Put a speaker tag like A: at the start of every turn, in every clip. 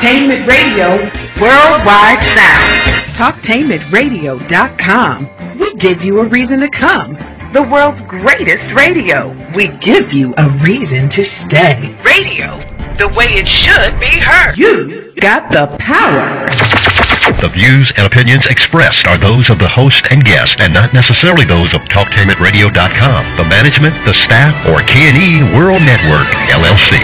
A: Talktainment Radio Worldwide Sound. Talktainmentradio.com. We give you a reason to come. The world's greatest radio. We give you a reason to stay. Radio, the way it should be heard. You got the power.
B: The views and opinions expressed are those of the host and guest and not necessarily those of TalkTainmentRadio.com, the management, the staff, or K&E World Network, LLC.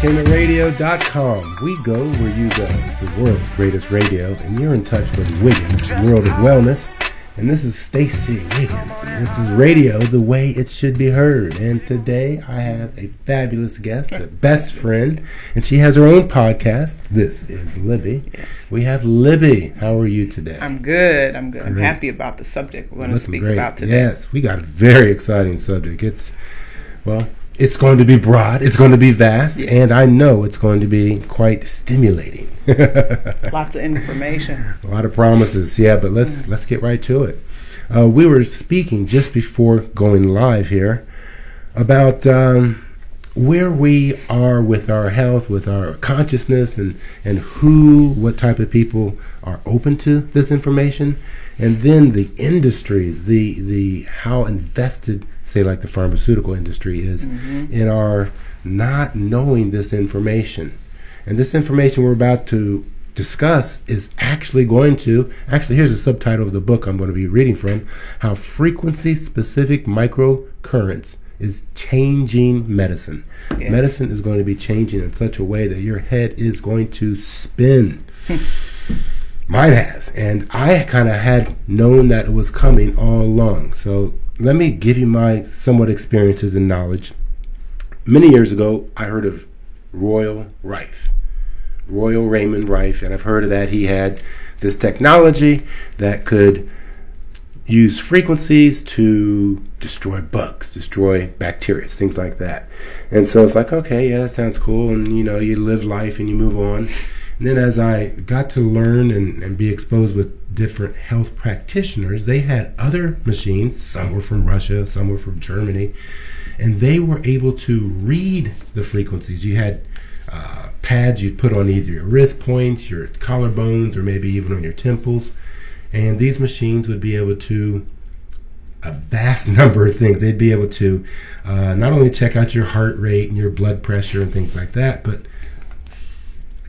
C: TalkTainmentRadio.com. We go where you go. The world's greatest radio, and you're in touch with Wiggins, World of Wellness. And this is Stacy Wiggins, and this is radio the way it should be heard. And today I have a fabulous guest, a best friend, and she has her own podcast. This is Libby.
D: Yes.
C: We have Libby. How are you today?
D: I'm good. I'm
C: Great.
D: I'm happy about the subject we're going to speak about today.
C: Yes, we got a very exciting subject. It's going to be broad, it's going to be vast, and I know it's going to be quite stimulating.
D: Lots of information.
C: A lot of promises, yeah, but let's get right to it. We were speaking just before going live here about where we are with our health, with our consciousness, and what type of people are open to this information. And then the industries, the how invested, say like the pharmaceutical industry is in our not knowing this information. And this information we're about to discuss is actually here's the subtitle of the book I'm going to be reading from, How Frequency-Specific Microcurrents is Changing Medicine. Yes. Medicine is going to be changing in such a way that your head is going to spin. Mine has, and I kind of had known that it was coming all along. So let me give you my somewhat experiences and knowledge. Many years ago, I heard of Royal Raymond Rife, and I've heard of that. He had this technology that could use frequencies to destroy bugs, destroy bacteria, things like that. And so it's like, okay, yeah, that sounds cool, and you live life and you move on. And then as I got to learn and be exposed with different health practitioners, they had other machines. Some were from Russia, some were from Germany, and they were able to read the frequencies. You had pads you'd put on either your wrist points, your collarbones, or maybe even on your temples. And these machines would be able to a vast number of things. They'd be able to not only check out your heart rate and your blood pressure and things like that, but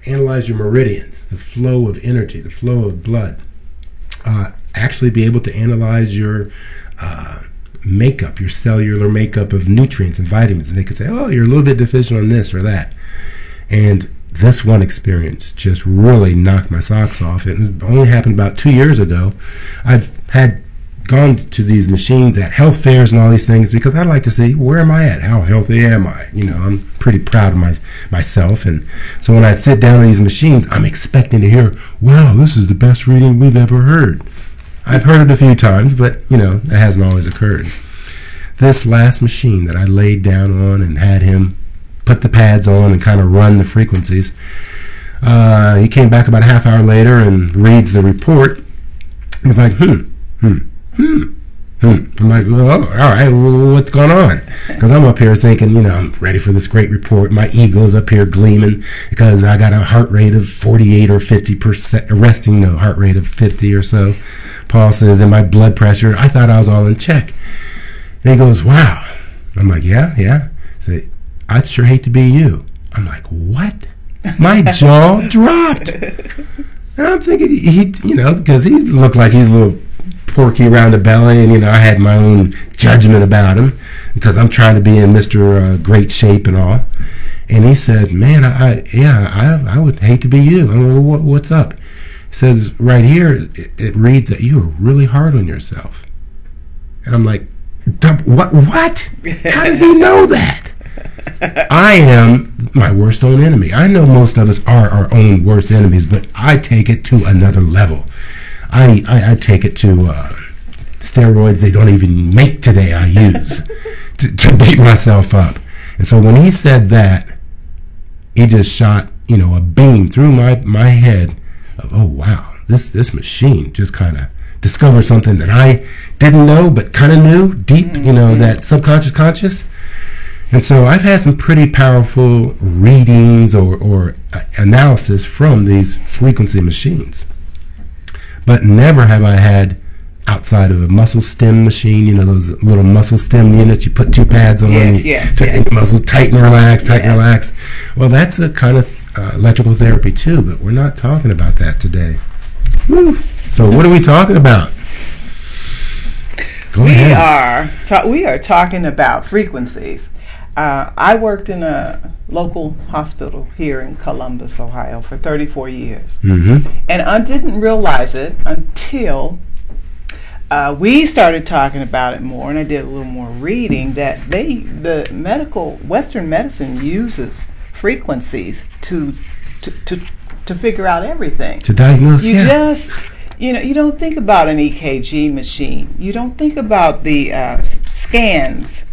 C: analyze your meridians, the flow of energy, the flow of blood. Actually be able to analyze your makeup, your cellular makeup of nutrients and vitamins. And they could say, oh, you're a little bit deficient on this or that. And this one experience just really knocked my socks off. It only happened about 2 years ago. I've had gone to these machines at health fairs and all these things because I like to see, where am I at? How healthy am I? I'm pretty proud of myself. And so when I sit down on these machines, I'm expecting to hear, wow, this is the best reading we've ever heard. I've heard it a few times, but, it hasn't always occurred. This last machine that I laid down on and had him put the pads on and kind of run the frequencies, he came back about a half hour later and reads the report. He's like, I'm like, well, all right, what's going on? Because I'm up here thinking, I'm ready for this great report. My ego's up here gleaming because I got a heart rate of 48 or 50%, heart rate of 50 or so. Paul says, and my blood pressure, I thought I was all in check. And he goes, wow. I'm like, yeah. So I'd sure hate to be you. I'm like, what? My jaw dropped. And I'm thinking, because he looked like he's a little porky around the belly, and I had my own judgment about him because I'm trying to be in Mr. Great shape and all. And he said, man, I would hate to be you. I'm like, well, what's up? He says, right here, it reads that you are really hard on yourself. And I'm like, what? How did he know that? I am my worst own enemy. I know most of us are our own worst enemies, but I take it to another level. I take it to steroids they don't even make today I use to beat myself up. And so when he said that, he just shot, a beam through my head of, oh wow, this machine just kind of discovered something that I didn't know but kind of knew deep, that subconscious conscious. And so I've had some pretty powerful readings or analysis from these frequency machines, but never have I had outside of a muscle stem machine, those little muscle stem units you put 2 pads on,
D: yes.
C: muscles tighten, relax. Well, that's a kind of electrical therapy too, but we're not talking about that today. Woo. So what are we talking about?
D: We are talking about frequencies. I worked in a local hospital here in Columbus, Ohio for 34 years.
C: Mm-hmm.
D: And I didn't realize it until we started talking about it more, and I did a little more reading, that Western medicine uses frequencies to figure out everything.
C: To diagnose,
D: You don't think about an EKG machine. You don't think about the scans,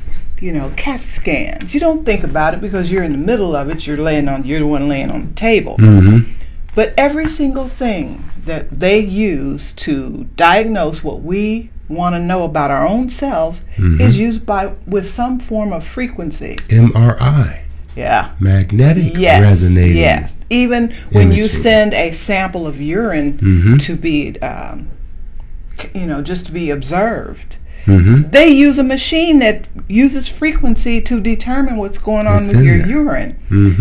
D: CAT scans. You don't think about it because you're in the middle of it. You're the one laying on the table.
C: Mm-hmm.
D: But every single thing that they use to diagnose what we want to know about our own selves is used with some form of frequency.
C: MRI.
D: Yeah.
C: Magnetic resonating.
D: Yes. Even when you send a sample of urine to be, just to be observed, they use a machine that uses frequency to determine what's going on with your urine.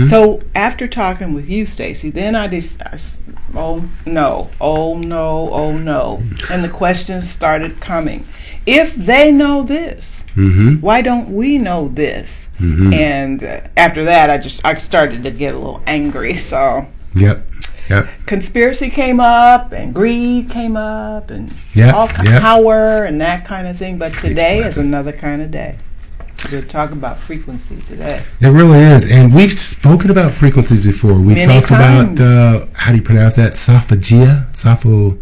D: So after talking with you, Stacy, then I decided, oh no, and the questions started coming. If they know this, why don't we know this? And after that, I started to get a little angry. So
C: yep.
D: Conspiracy came up, and greed came up, and all power and that kind of thing. But today is another kind of day. We're talking about frequency today.
C: It really is, and we've spoken about frequencies before. We talked about how do you pronounce that? Solfeggio.
D: Solfeggio.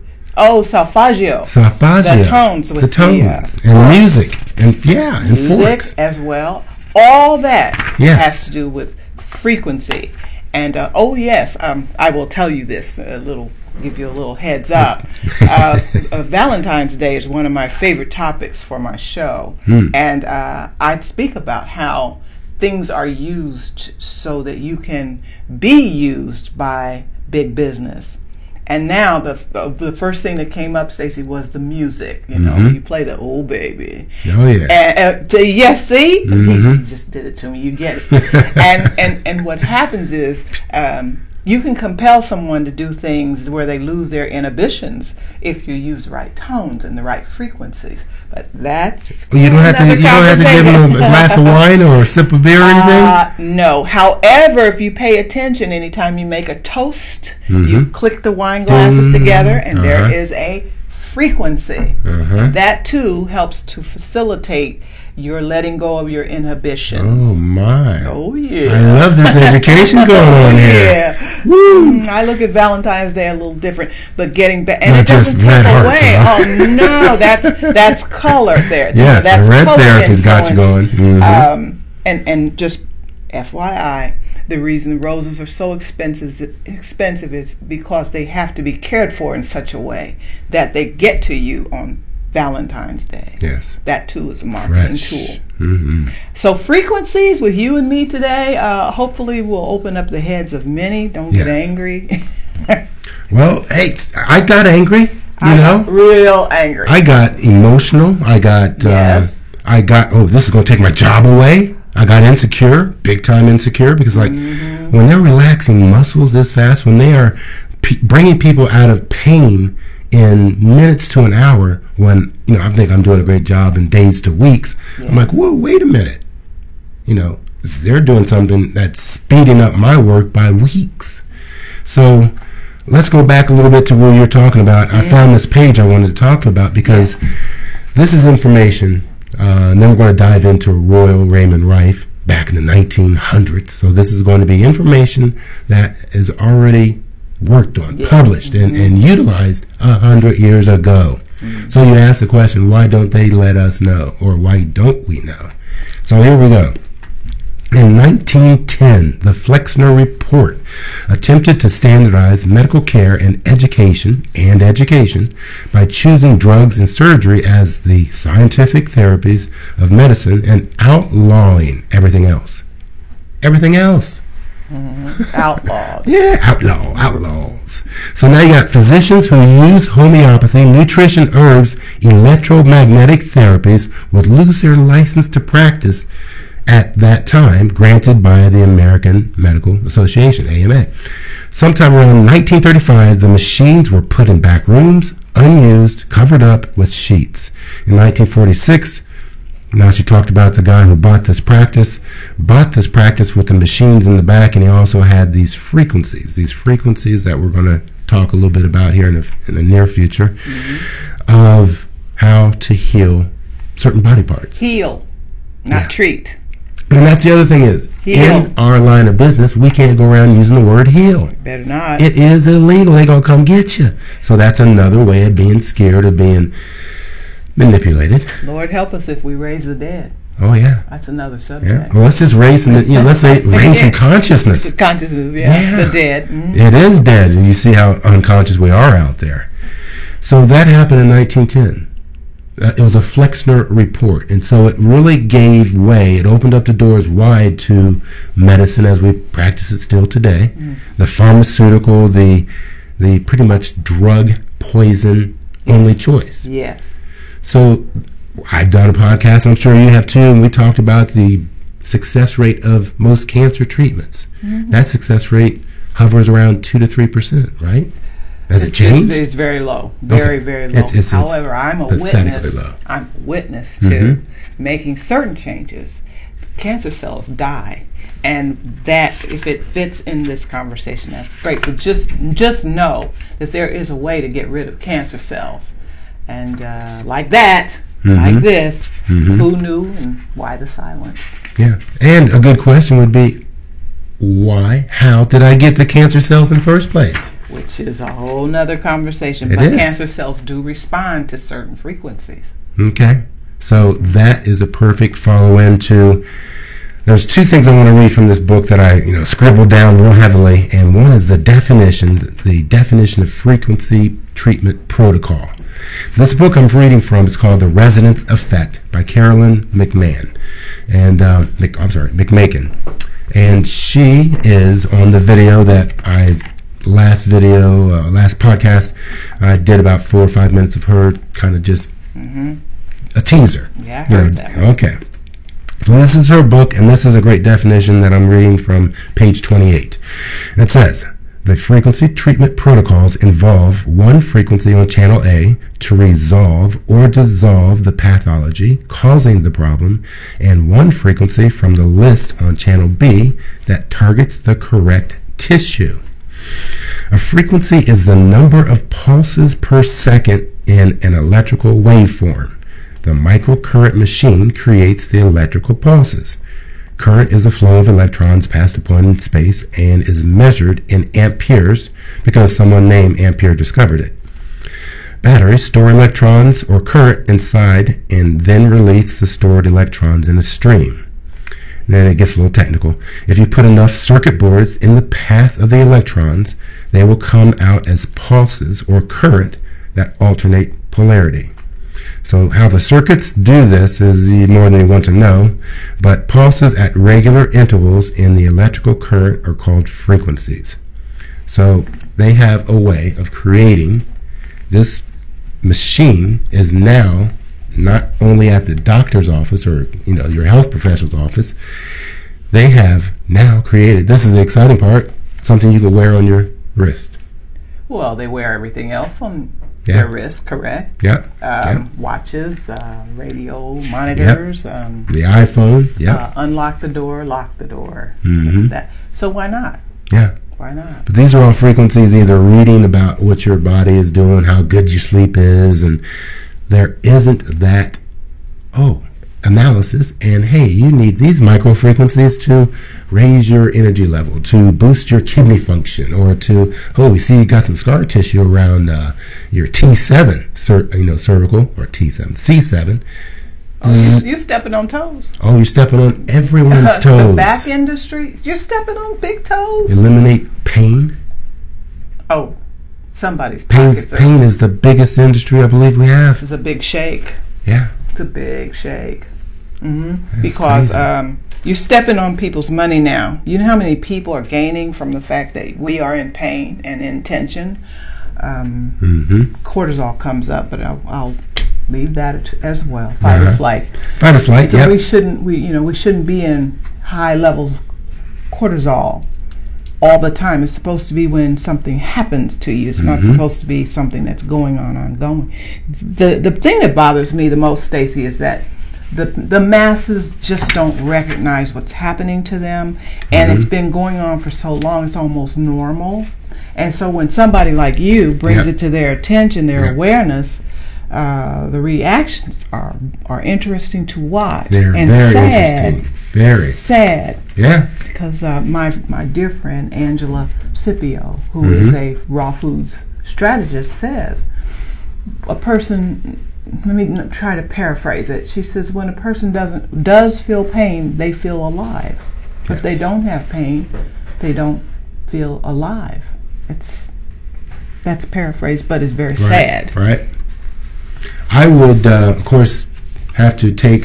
D: The tones.
C: With the tones. And music. And forks.
D: As well. All that has to do with frequency. And, I will tell you this, give you a little heads up. Valentine's Day is one of my favorite topics for my show. And I speak about how things are used so that you can be used by big business. And now the first thing that came up, Stacey, was the music. You play the "Oh Baby."
C: Oh yeah.
D: Yes, see, he just did it to me. You get it. and what happens is you can compel someone to do things where they lose their inhibitions if you use the right tones and the right frequencies. But that's
C: you don't have to give them a glass of wine or a sip of beer or anything?
D: No. However, if you pay attention, anytime you make a toast, you click the wine glasses together, and there is a frequency. That too helps to facilitate your letting go of your inhibitions.
C: Oh my!
D: Oh yeah!
C: I love this education going on here.
D: Yeah. Woo. I look at Valentine's Day a little different, but getting back, and
C: not
D: it doesn't take away. Oh no, that's color there.
C: Yes,
D: that's
C: the red therapy's got you going.
D: And just FYI, the reason the roses are so expensive is because they have to be cared for in such a way that they get to you on Valentine's Day.
C: Yes.
D: That too is a marketing tool. So frequencies with you and me today, hopefully will open up the heads of many. Don't get angry.
C: Well, hey, I got angry,
D: I got real angry.
C: I got emotional. I got, this is going to take my job away. I got insecure, big time insecure, because when they're relaxing muscles this fast, when they are bringing people out of pain in minutes to an hour, when I think I'm doing a great job in days to weeks, I'm like, whoa, wait a minute. They're doing something that's speeding up my work by weeks. So let's go back a little bit to where you're talking about. I found this page I wanted to talk about because this is information, and then we're going to dive into Royal Raymond Rife back in the 1900s. So this is going to be information that is already worked on, published, and utilized 100 years ago. So you ask the question, why don't they let us know, or why don't we know? So here we go. In 1910, the Flexner Report attempted to standardize medical care and education by choosing drugs and surgery as the scientific therapies of medicine and outlawing everything else. Everything else.
D: Outlawed.
C: Yeah, outlaws. So now you got physicians who use homeopathy, nutrition, herbs, electromagnetic therapies would lose their license to practice at that time, granted by the American Medical Association, AMA. Sometime around 1935, the machines were put in back rooms, unused, covered up with sheets. In 1946, now she talked about the guy who bought this practice with the machines in the back, and he also had these frequencies that we're going to talk a little bit about here in the near future, of how to heal certain body parts.
D: Heal, not treat.
C: And that's the other thing is,
D: heal.
C: In our line of business, we can't go around using the word heal.
D: Better not.
C: It is illegal. They're going to come get you. So that's another way of being scared, of being manipulated.
D: Lord help us if we raise the dead.
C: Oh yeah,
D: that's another subject.
C: Yeah. Well, let's just raise some. Let's say raise some consciousness.
D: Consciousness, yeah. The dead. Mm-hmm.
C: It is dead. You see how unconscious we are out there. So that happened in 1910. It was a Flexner Report, and so it really gave way. It opened up the doors wide to medicine as we practice it still today. The pharmaceutical, the pretty much drug, poison only choice.
D: Yes.
C: So I've done a podcast, I'm sure you have too, and we talked about the success rate of most cancer treatments. That success rate hovers around 2 to 3%, right? Has it changed?
D: It's very low. Very low. However, I'm a witness to making certain changes. Cancer cells die. And that, if it fits in this conversation, that's great. But just know that there is a way to get rid of cancer cells. And like that, like this, who knew and why the silence?
C: Yeah. And a good question would be, why? How did I get the cancer cells in the first place?
D: Which is a whole nother conversation. But cancer cells do respond to certain frequencies.
C: Okay. So that is a perfect follow-in to... There's two things I want to read from this book that I scribbled down real heavily. And one is the definition of frequency treatment protocol. This book I'm reading from is called The Resonance Effect by Carolyn McMahon. And McMakin. And she is on the video that last podcast, I did about 4 or 5 minutes of her, kind of just a teaser.
D: Yeah, I heard that.
C: Okay. So this is her book, and this is a great definition that I'm reading from page 28. And it says, the frequency treatment protocols involve one frequency on channel A to resolve or dissolve the pathology causing the problem, and one frequency from the list on channel B that targets the correct tissue. A frequency is the number of pulses per second in an electrical waveform. The microcurrent machine creates the electrical pulses. Current is the flow of electrons passed upon in space and is measured in amperes because someone named Ampere discovered it. Batteries store electrons or current inside and then release the stored electrons in a stream. Then it gets a little technical. If you put enough circuit boards in the path of the electrons, they will come out as pulses or current that alternate polarity. So how the circuits do this is more than you want to know, but pulses at regular intervals in the electrical current are called frequencies. So they have a way of creating this machine is now not only at the doctor's office or your health professional's office, they have now created, this is the exciting part, something you can wear on your wrist.
D: Well, they wear everything else on their wrist, correct?
C: Yeah.
D: Watches, radio monitors.
C: The iPhone. Yeah.
D: Unlock the door, lock the door. So why not?
C: Yeah.
D: Why not?
C: But these are all frequencies either reading about what your body is doing, how good your sleep is, and there isn't that, analysis, and hey, you need these micro frequencies to raise your energy level, to boost your kidney function, or to, we see you got some scar tissue around your T7, cervical, or T7, C7.
D: You're stepping on toes.
C: Oh, you're stepping on everyone's toes.
D: The back industry, you're stepping on big toes.
C: Eliminate pain.
D: Oh, somebody's
C: pain is the biggest industry I believe we have.
D: It's a big shake.
C: Yeah.
D: It's a big shake. Because you're stepping on people's money now. You know how many people are gaining from the fact that we are in pain and in tension? Cortisol comes up, but I'll leave that as well. Fight or flight.
C: Fight or flight.
D: So we shouldn't be in high levels of cortisol all the time. It's supposed to be when something happens to you. It's not supposed to be something that's going on ongoing. The thing that bothers me the most, Stacy, is that the masses just don't recognize what's happening to them, and it's been going on for so long, it's almost normal. And so when somebody like you brings it to their attention, their awareness, the reactions are interesting to watch.
C: They're
D: and
C: very
D: sad,
C: interesting. Very
D: sad.
C: Yeah.
D: Because my dear friend Angela Scipio, who is a raw foods strategist, says a person. Let me try to paraphrase it. She says when a person does feel pain, they feel alive. Yes. If they don't have pain, they don't feel alive. That's paraphrased, but it's very sad.
C: Right. I would, of course, have to take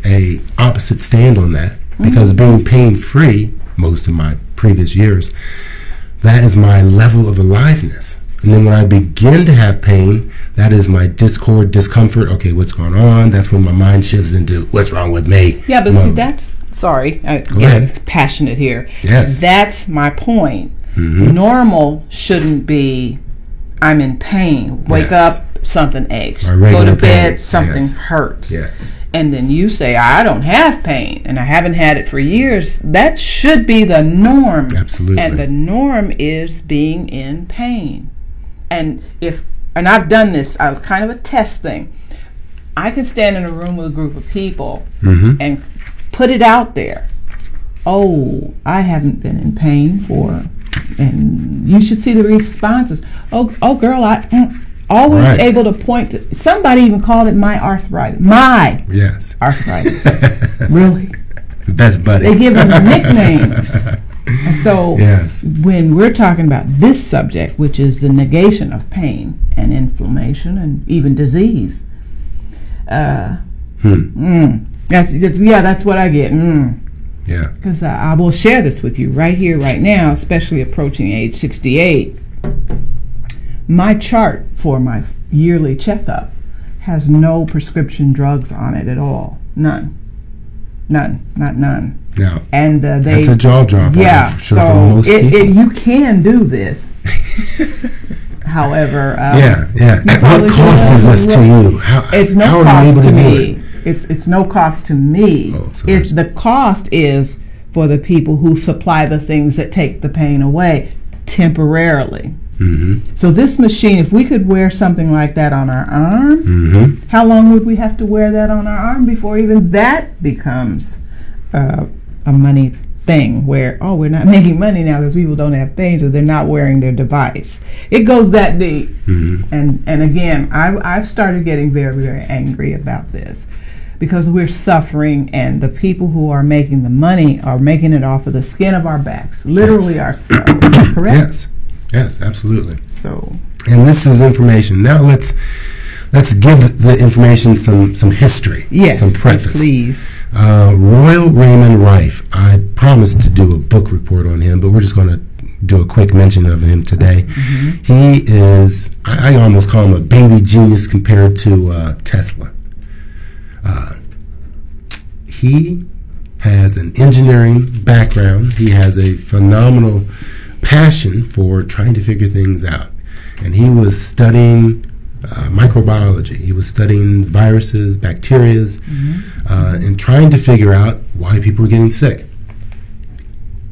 C: a opposite stand on that because being pain-free most of my previous years, that is my level of aliveness. And then when I begin to have pain, that is my discord, discomfort. Okay, what's going on? That's when my mind shifts into what's wrong with me.
D: Yeah, but see, that's, sorry, I get passionate here.
C: Yes.
D: That's my point. Normal shouldn't be, I'm in pain. Wake up, something aches. Go to bed, something hurts.
C: Yes.
D: And then you say, I don't have pain, and I haven't had it for years. That should be the norm.
C: Absolutely.
D: And the norm is being in pain. And I've done this, kind of a test thing. I can stand in a room with a group of people and put it out there. Oh, I haven't been in pain and you should see the responses. Oh, girl, I always able to point to. Somebody even called it my arthritis. Arthritis. Really?
C: Best buddy.
D: They give them nicknames. And so when we're talking about this subject, which is the negation of pain and inflammation and even disease, that's what I get.
C: Yeah.
D: Because I will share this with you right here, right now, especially approaching age 68. My chart for my yearly checkup has no prescription drugs on it at all. None. Not none.
C: No.
D: And
C: that's a jaw dropper.
D: Yeah.
C: Sure,
D: so
C: for most people.
D: you can do this. However,
C: what cost is this to you?
D: It's no cost to me. It's no cost to me. The cost is for the people who supply the things that take the pain away temporarily. So this machine, if we could wear something like that on our arm, how long would we have to wear that on our arm before even that becomes a money thing where, we're not making money now because people don't have pain, so they're not wearing their device. It goes that deep. And again, I've started getting very, very angry about this because we're suffering, and the people who are making the money are making it off of the skin of our backs, literally ourselves. Correct?
C: Yes, absolutely.
D: So,
C: and this is information. Now let's give the information some history, some preface.
D: Please.
C: Royal Raymond Rife. I promised to do a book report on him, but we're just going to do a quick mention of him today. He is, I almost call him a baby genius compared to Tesla. He has an engineering background. He has a phenomenal passion for trying to figure things out. And he was studying microbiology. He was studying viruses, bacteria, and trying to figure out why people were getting sick.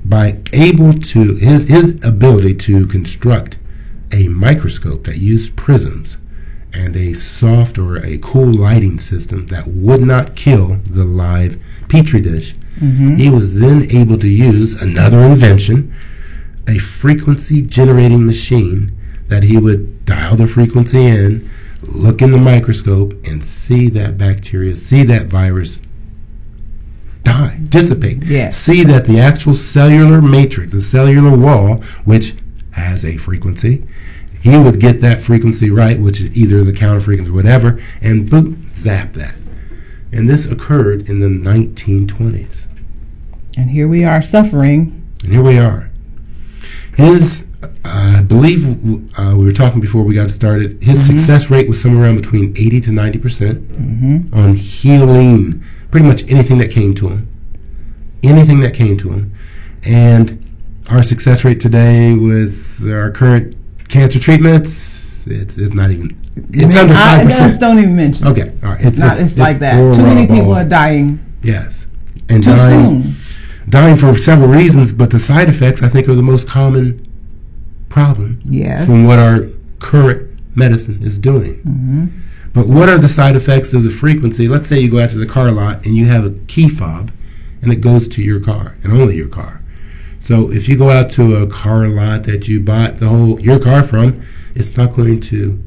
C: By his ability to construct a microscope that used prisms and a soft or a cool lighting system that would not kill the live petri dish, he was then able to use another invention, a frequency generating machine that he would dial the frequency in, look in the microscope and see that bacteria, see that virus die, dissipate.
D: Yes.
C: See that the actual cellular matrix, the cellular wall, which has a frequency, he would get that frequency right, which is either the counter frequency or whatever, and boom, zap that. And this occurred in the 1920s.
D: And here we are suffering.
C: And here we are. His, I believe we were talking before we got started, his success rate was somewhere around between 80 to 90% on healing pretty much anything that came to him. Anything that came to him. And our success rate today with our current cancer treatments, it's not even, it's under 5%.
D: Don't even mention.
C: Okay, all right.
D: It's like that. Too many people are dying.
C: Yes. And
D: too soon.
C: Dying for several reasons, but the side effects, I think, are the most common problem from what our current medicine is doing. But what are the side effects of the frequency? Let's say you go out to the car lot and you have a key fob and it goes to your car and only your car. So if you go out to a car lot that you bought your car from, it's not going to,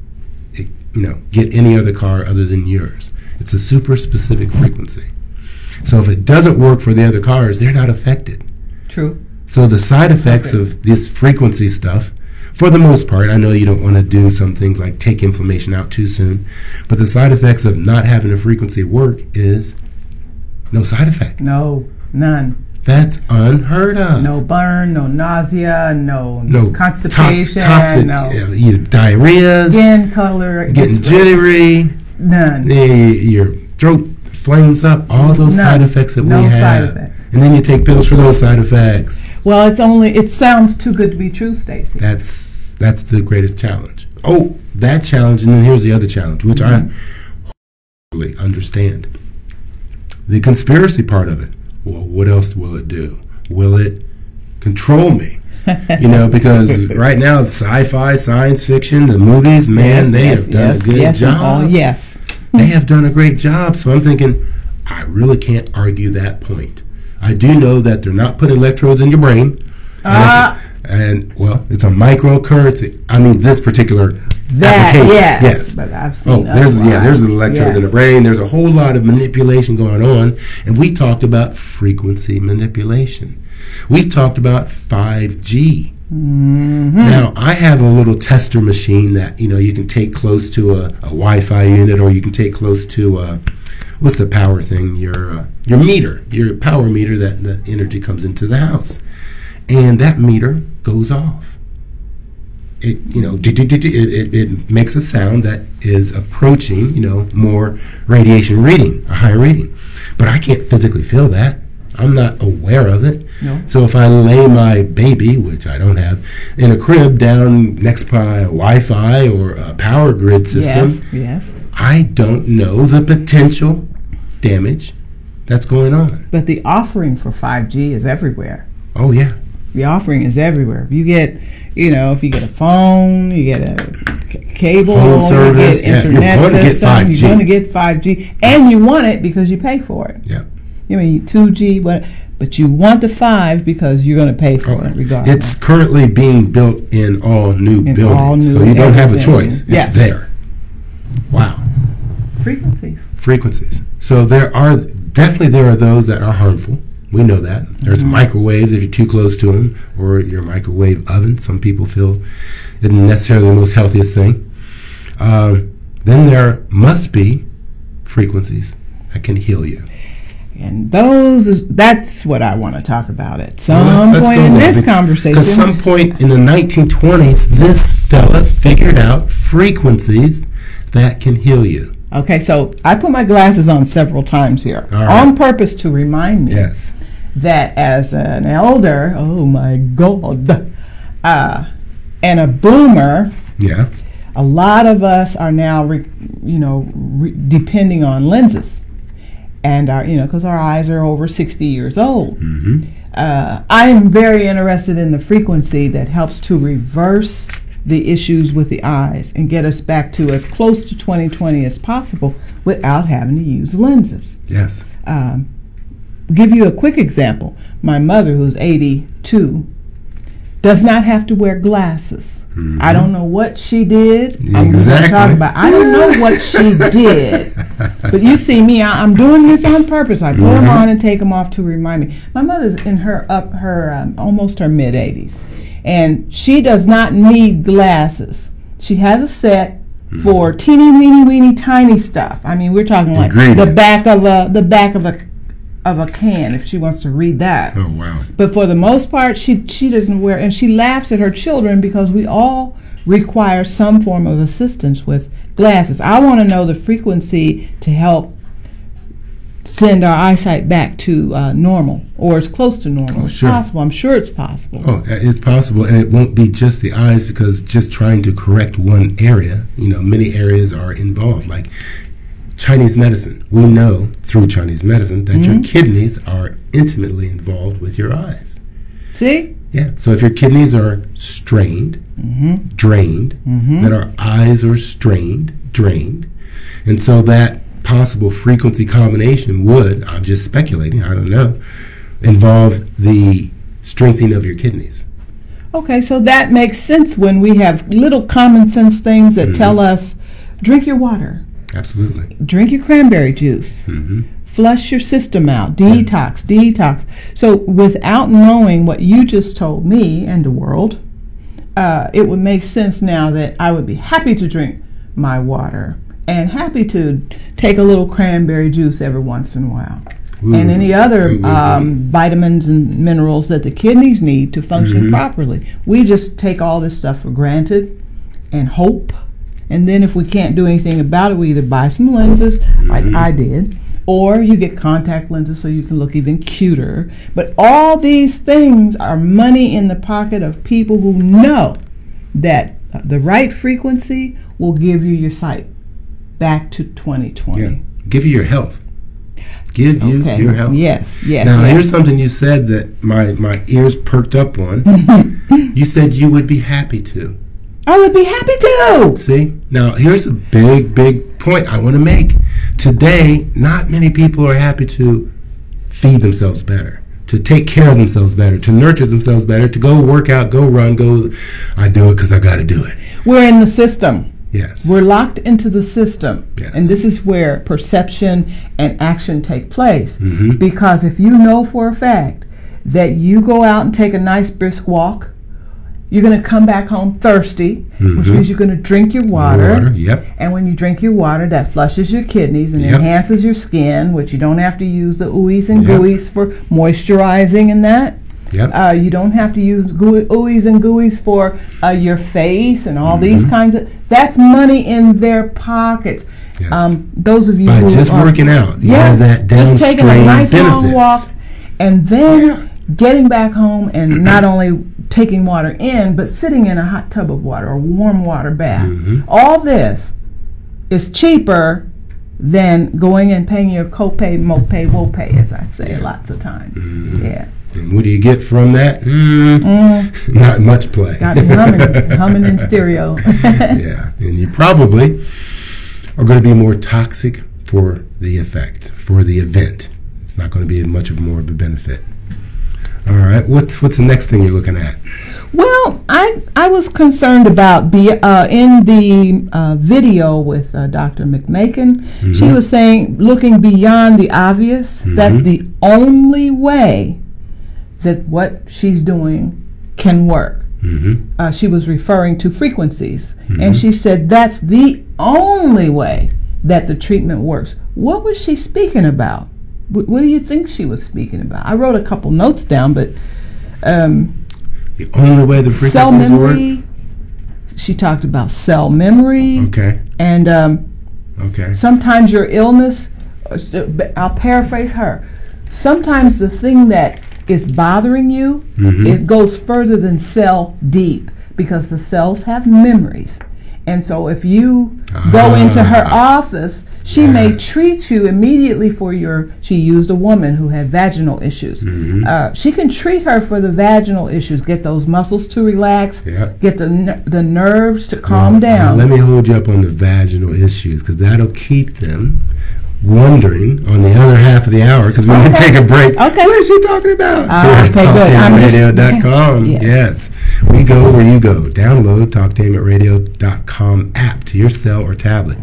C: get any other car other than yours. It's a super specific frequency. So if it doesn't work for the other cars, they're not affected.
D: True.
C: So the side effects of this frequency stuff, for the most part, I know you don't want to do some things like take inflammation out too soon, but the side effects of not having a frequency work is no side effect.
D: No, none.
C: That's unheard of.
D: No burn, no nausea, no constipation,
C: toxic, diarrhea,
D: skin color,
C: getting jittery,
D: none.
C: Your throat flames up. All those side effects that we have.
D: Side effects.
C: And then you take pills for those side effects.
D: Well, it sounds too good to be true, Stacy.
C: That's the greatest challenge. Oh, that challenge, and then here's the other challenge, which I really understand. The conspiracy part of it. Well, what else will it do? Will it control me? Because right now, sci-fi, science fiction, the movies, man, they have done a good job. They have done a great job. So I'm thinking, I really can't argue that point. I do know that they're not putting electrodes in your brain. It's a microcurrent. I mean, this particular application. Yes. But I've seen there's electrodes in the brain. There's a whole lot of manipulation going on. And we talked about frequency manipulation. We've talked about 5G. Now, I have a little tester machine that, you can take close to a Wi-Fi unit, or you can take close to what's the power thing? Your meter, your power meter that the energy comes into the house. And that meter goes off. It makes a sound that is approaching, more radiation reading, a higher reading. But I can't physically feel that. I'm not aware of it.
D: No.
C: So if I lay my baby, which I don't have, in a crib down next by a Wi-Fi or a power grid system, I don't know the potential damage that's going on.
D: But the offering for 5G is everywhere.
C: Oh, yeah.
D: The offering is everywhere. If you get, if you get a phone, you get a cable,
C: home service,
D: you get internet system, you're going to get 5G, and you want it because you pay for it.
C: Yeah.
D: 2G, but you want the 5 because you're going to pay for it regardless.
C: It's currently being built in all new buildings, so you don't have a choice. It's there. Wow. Frequencies. So there are those that are harmful. We know that. There's microwaves if you're too close to them, or your microwave oven. Some people feel isn't necessarily the most healthiest thing. Then there must be frequencies that can heal you.
D: And that's what I want to talk about at some point in this conversation.
C: Because some point in the 1920s, this fella figured out frequencies that can heal you.
D: Okay, so I put my glasses on several times here on purpose to remind me that as an elder, oh my God, and a boomer, a lot of us are now, depending on lenses. And because our eyes are over 60 years old. I am very interested in the frequency that helps to reverse the issues with the eyes and get us back to as close to 20/20 as possible without having to use lenses.
C: Yes.
D: Give you a quick example. My mother, who's 82, does not have to wear glasses. Mm-hmm. I don't know what she did.
C: Exactly.
D: I don't know what she did. But you see me, I'm doing this on purpose. I put them on and take them off to remind me. My mother's in her almost her mid-80s, and she does not need glasses. She has a set for teeny weeny tiny stuff. I mean, we're talking like the back of a can if she wants to read that.
C: Oh, wow.
D: But for the most part, she doesn't wear, and she laughs at her children because we all require some form of assistance with glasses. I want to know the frequency to help send our eyesight back to normal, or as close to normal as possible. I'm sure it's possible.
C: Oh, it's possible, and it won't be just the eyes, because just trying to correct one area, many areas are involved, like Chinese medicine. We know through Chinese medicine that your kidneys are intimately involved with your eyes.
D: See?
C: Yeah. So if your kidneys are strained, drained, then our eyes are strained, drained. And so that possible frequency combination would, I'm just speculating, I don't know, involve the strengthening of your kidneys.
D: Okay, so that makes sense when we have little common sense things that tell us, drink your water.
C: Absolutely.
D: Drink your cranberry juice. Flush your system out. Detox. So without knowing what you just told me and the world, it would make sense now that I would be happy to drink my water and happy to take a little cranberry juice every once in a while. And any other vitamins and minerals that the kidneys need to function properly. We just take all this stuff for granted and hope. And then if we can't do anything about it, we either buy some lenses, like I did, or you get contact lenses so you can look even cuter. But all these things are money in the pocket of people who know that the right frequency will give you your sight back to 2020.
C: Yeah. Give you your health. Give you your health.
D: Yes.
C: Now, here's something you said that my ears perked up on. You said you would be happy to.
D: I would be happy to.
C: See? Now, here's a big point I want to make. Today, not many people are happy to feed themselves better, to take care of themselves better, to nurture themselves better, to go work out, go run, I do it because I got to do it.
D: We're in the system.
C: Yes.
D: We're locked into the system.
C: Yes.
D: And this is where perception and action take place. Because if you know for a fact that you go out and take a nice brisk walk, you're going to come back home thirsty, which means you're going to drink your water. And when you drink your water, that flushes your kidneys and enhances your skin, which you don't have to use the ooeyes and gooeys for moisturizing and that. You don't have to use ooeyes and gooeys for your face and all these kinds of... That's money in their pockets.
C: Yes.
D: Those of you
C: by
D: who
C: just
D: are
C: working out, you have that downstream
D: just taking a nice
C: benefits.
D: Long walk, and then getting back home and not only taking water in, but sitting in a hot tub of water or warm water bath. All this is cheaper than going and paying your copay, mopay, wopay, as I say lots of times.
C: And what do you get from that? Not much play.
D: Got it humming in stereo.
C: And you probably are going to be more toxic for the effect, for the event. It's not going to be much of more of a benefit. All right, what's the next thing you're looking at?
D: Well, I was concerned about in the video with Dr. McMakin. She was saying, looking beyond the obvious, that's the only way that what she's doing can work. She was referring to frequencies, and she said that's the only way that the treatment works. What was she speaking about? What do you think she was speaking about? I wrote a couple notes down, but
C: the only way the frequencies
D: cell memory.
C: work.
D: She talked about cell memory.
C: Okay.
D: And sometimes your illness. I'll paraphrase her. Sometimes the thing that is bothering you, it goes further than cell deep, because the cells have memories. And so if you go into her office, she may treat you immediately for she used a woman who had vaginal issues. She can treat her for the vaginal issues, get those muscles to relax, get the nerves to calm down.
C: Let me hold you up on the vaginal issues, because that'll keep them wondering on the other half of the hour, because we're going to take a break. What is she talking about?
D: Okay, good.
C: TalkTameRadio.com. Yes. We go where you go. Download TalkTainmentRadio.com app to your cell or tablet.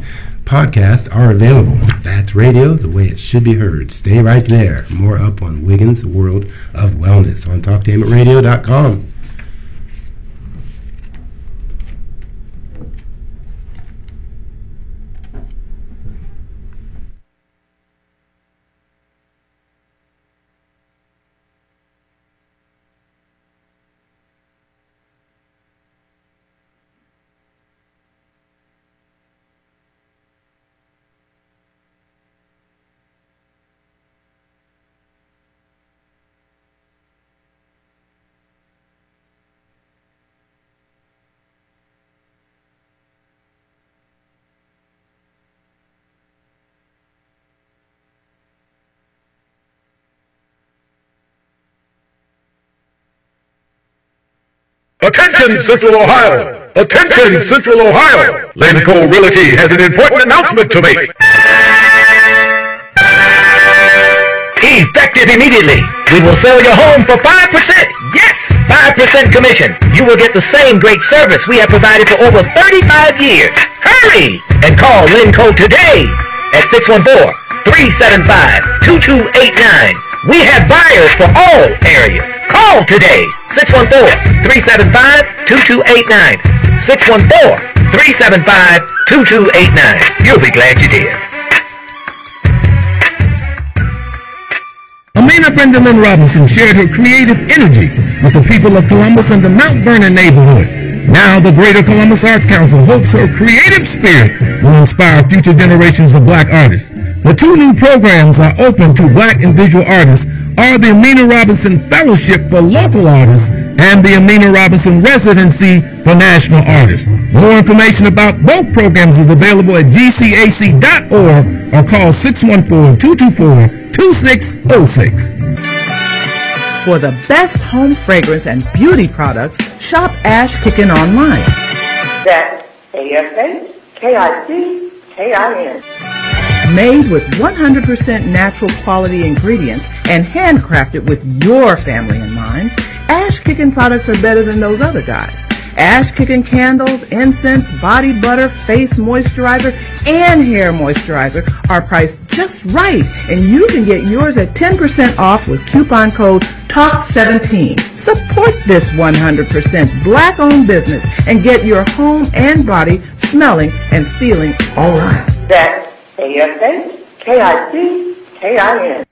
C: Podcasts are available. That's radio the way it should be heard. Stay right there. More up on Wiggins World of Wellness on TalkTainmentRadio.com.
E: Attention, Central Ohio! Attention, Central Ohio! Lanco Realty has an important announcement to make.
F: Effective immediately. We will sell your home for 5%. Yes, 5% commission. You will get the same great service we have provided for over 35 years. Hurry and call Lanco today at 614-375-2289. We have buyers for all areas. Call today. 614-375-2289. 614-375-2289. You'll be glad you did.
G: Amina Brenda Lynn Robinson shared her creative energy with the people of Columbus and the Mount Vernon neighborhood. Now the Greater Columbus Arts Council hopes her creative spirit will inspire future generations of black artists. The two new programs are open to black and visual artists are the Amina Robinson Fellowship for Local Artists and the Amina Robinson Residency for National Artists. More information about both programs is available at gcac.org or call 614-224-2606.
D: For the best home fragrance and beauty products, shop Ash Kickin online.
H: That's ASHKICKIN.
D: Made with 100% natural quality ingredients and handcrafted with your family in mind, Ash Kickin products are better than those other guys. Ash Kickin candles, incense, body butter, face moisturizer, and hair moisturizer are priced just right, and you can get yours at 10% off with coupon code TALK17. Support this 100% black-owned business and get your home and body smelling and feeling all right.
H: That's ASHKICKIN.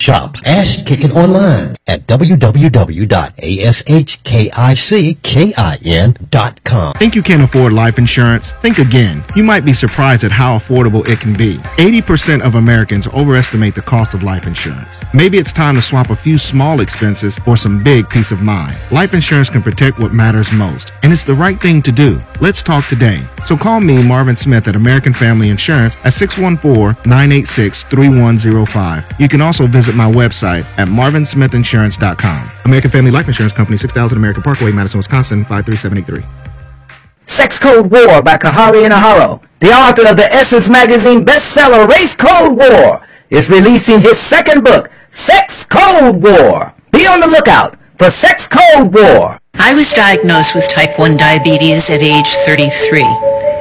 I: Shop Ash Kickin online at www.ashkickin.com.
J: Think you can't afford life insurance? Think again. You might be surprised at how affordable it can be. 80% of Americans overestimate the cost of life insurance. Maybe it's time to swap a few small expenses for some big peace of mind. Life insurance can protect what matters most, and it's the right thing to do. Let's talk today. So call me, Marvin Smith, at American Family Insurance at 614-986-3105. You can also visit my website at marvinsmithinsurance.com. American Family Life Insurance Company, 6000 American Parkway, Madison, Wisconsin, 53783.
K: Sex Code War by Kahari Inahara, the author of the Essence Magazine bestseller Race Code War, is releasing his second book, Sex Code War. Be on the lookout for Sex Code War.
L: I was diagnosed with type 1 diabetes at age 33,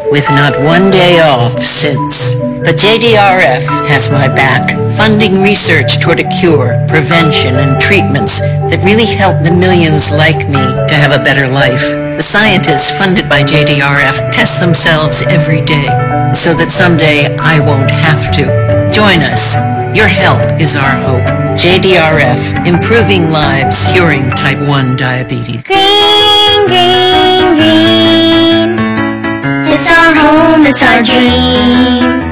L: with not one day off since. But JDRF has my back, funding research toward a cure, prevention, and treatments that really help the millions like me to have a better life. The scientists funded by JDRF test themselves every day so that someday I won't have to. Join us. Your help is our hope. JDRF, improving lives, curing type 1 diabetes.
M: Green, green, green. It's our home, it's our dream.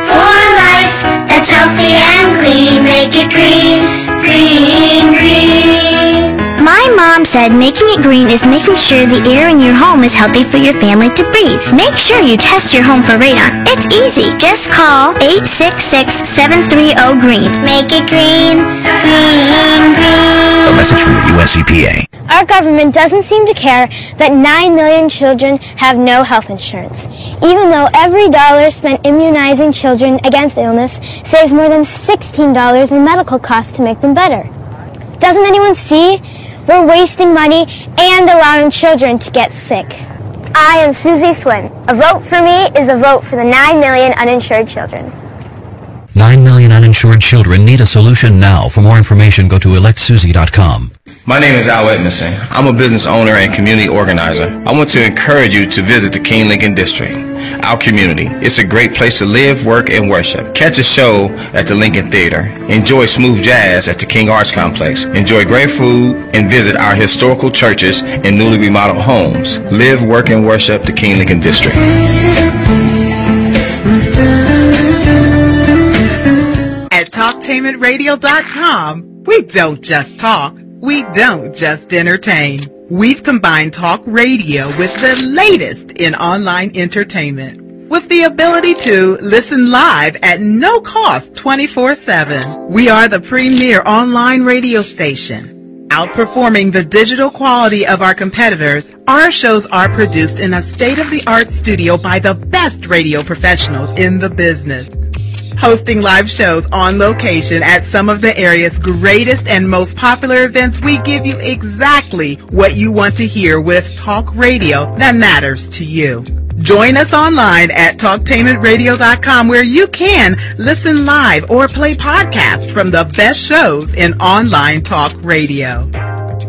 M: For a life that's healthy and clean, make it green, green, green. My mom said making it green is making sure the air in your home is healthy for your family to breathe. Make sure you test your home for radon. It's easy. Just call 866-730-GREEN. Make it green, green, green.
I: A message from the U.S. EPA.
N: Our government doesn't seem to care that 9 million children have no health insurance, even though every dollar spent immunizing children against illness saves more than $16 in medical costs to make them better. Doesn't anyone see? We're wasting money and allowing children to get sick. I am Susie Flynn. A vote for me is a vote for the 9 million uninsured children.
O: 9 million uninsured children need a solution now. For more information, go to electsusie.com.
P: My name is Al Edmondson. I'm a business owner and community organizer. I want to encourage you to visit the King Lincoln District, our community. It's a great place to live, work, and worship. Catch a show at the Lincoln Theater. Enjoy smooth jazz at the King Arts Complex. Enjoy great food and visit our historical churches and newly remodeled homes. Live, work, and worship the King Lincoln District.
Q: At TalkTainmentRadio.com, we don't just talk. We don't just entertain. We've combined talk radio with the latest in online entertainment, with the ability to listen live at no cost 24/7. We are the premier online radio station. Outperforming the digital quality of our competitors, our shows are produced in a state-of-the-art studio by the best radio professionals in the business. Hosting live shows on location at some of the area's greatest and most popular events, we give you exactly what you want to hear with talk radio that matters to you. Join us online at TalkTainmentRadio.com, where you can listen live or play podcasts from the best shows in online talk radio.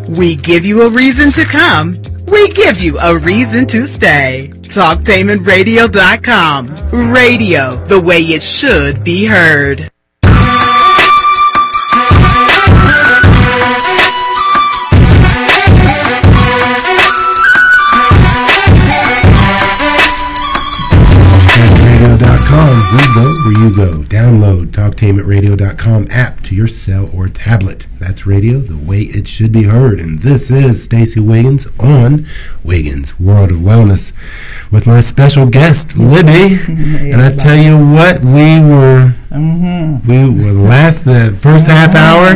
Q: We give you a reason to come. We give you a reason to stay. TalkTainmentRadio.com. Radio the way it should be heard.
C: TalkTainmentRadio.com. We go where you go. Download TalkTainmentRadio.com app to your cell or tablet. That's radio the way it should be heard. And this is Stacey Wiggins on Wiggins World of Wellness with my special guest, Libby. And I tell you what, we were the first half hour.